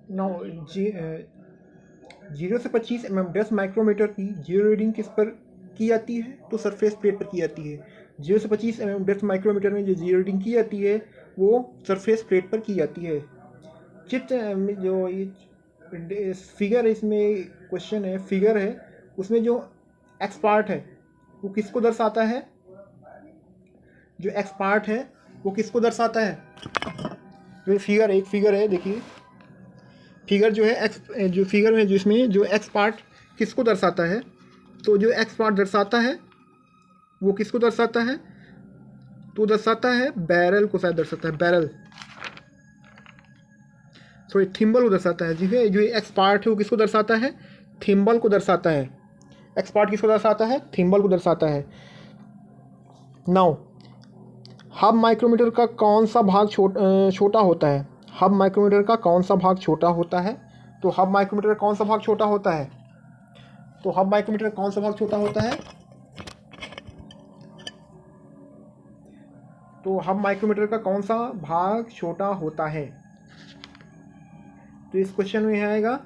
नौ 0 से 25 mm 10 micrometer की zero reading किस पर की जाती है? तो सरफेस प्लेट पर की जाती है। 0 से 25 mm 10 माइक्रोमीटर में जो जीरो रीडिंग की जाती है वो सरफेस प्लेट पर की जाती है। चित्र जो ये फिगर है, इसमें क्वेश्चन है, फिगर है, उसमें जो एक्स पार्ट है वो किसको दर्शाता है? जो एक्स पार्ट है वो किसको दर्शाता है? जो फिगर है, एक फिगर है, देखिए फिगर जो है एक्स, जो फिगर में जिसमें जो एक्स पार्ट किसको दर्शाता है? तो जो एक्स पार्ट दर्शाता है वो किसको दर्शाता है? तो दर्शाता है बैरल को, शायद दर्शाता है बैरल, सॉरी थिम्बल को दर्शाता है। जी है, जो एक्स पार्ट है वो किसको दर्शाता है? थिम्बल को दर्शाता है। एक्स पार्ट किसको दर्शाता है? थिम्बल को दर्शाता है। नाउ हब माइक्रोमीटर का कौन सा भाग छोटा होता है? हब माइक्रोमीटर का कौन सा भाग छोटा होता है? तो हब माइक्रोमीटर का कौन सा भाग छोटा होता है? तो हब माइक्रोमीटर का कौन सा भाग छोटा होता है? तो हब माइक्रोमीटर का कौन सा भाग छोटा होता है? तो इस क्वेश्चन में आएगा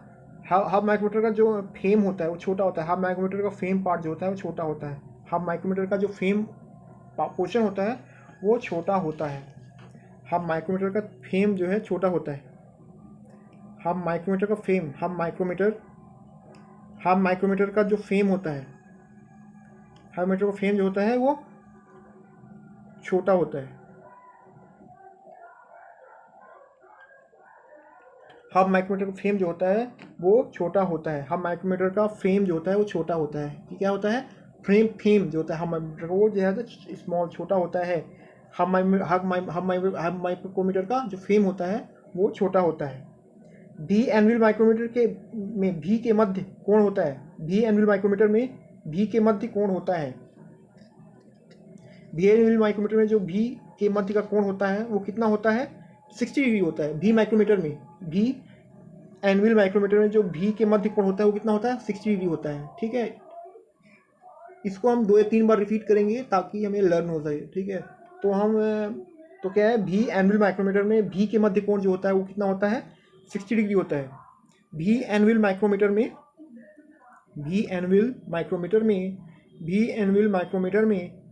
हब माइक्रोमीटर का जो फेम होता है वो छोटा होता है। हब माइक्रोमीटर का फेम पार्ट जो होता है वो छोटा होता है। हब माइक्रोमीटर का जो फेम पोर्शन होता है वो छोटा होता है। हब माइक्रोमीटर का फेम जो है छोटा होता है। हब माइक्रोमीटर का फेम, हब माइक्रोमीटर का जो फेम होता है, हब माइक्रोमीटर का फेम जो होता है वो छोटा होता है। हब माइक्रोमीटर का फेम जो होता है वो छोटा होता है। हब माइक्रोमीटर का फेम जो होता है वो छोटा होता है। ये क्या होता है? फेम जो होता है हब माइक्रोमीटर वो जो है स्मॉल छोटा होता है। हब माइक्रोमीटर का जो फेम होता है वो छोटा होता है। भी एनुअल माइक्रोमीटर के में भी के मध्य कोण होता है। भी एनुअल माइक्रोमीटर में भी के मध्य कोण होता है। भी एनुअल माइक्रोमीटर में जो भी के मध्य का कोण होता है वो कितना होता है? 60 डिग्री होता है। भी माइक्रोमीटर में, भी एनुअल माइक्रोमीटर में जो भी के मध्य कोण होता है वो कितना होता है? 60 डिग्री होता है। ठीक है, इसको हम 2 या 3 बार रिपीट करेंगे ताकि हमें लर्न हो जाए। ठीक है, तो हम तो क्या है, भी एनुअल माइक्रोमीटर में भी के मध्य कोण जो होता है वो कितना होता है? 60 डिग्री होता है। भी एनुअल माइक्रोमीटर में, भी एनुअल माइक्रोमीटर में, भी एनुअल माइक्रोमीटर में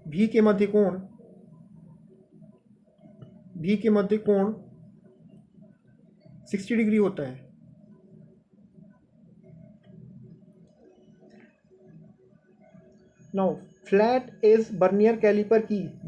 भी के मध्य कोण, भी के मध्य कोण 60 डिग्री होता है। Now flat as vernier caliper की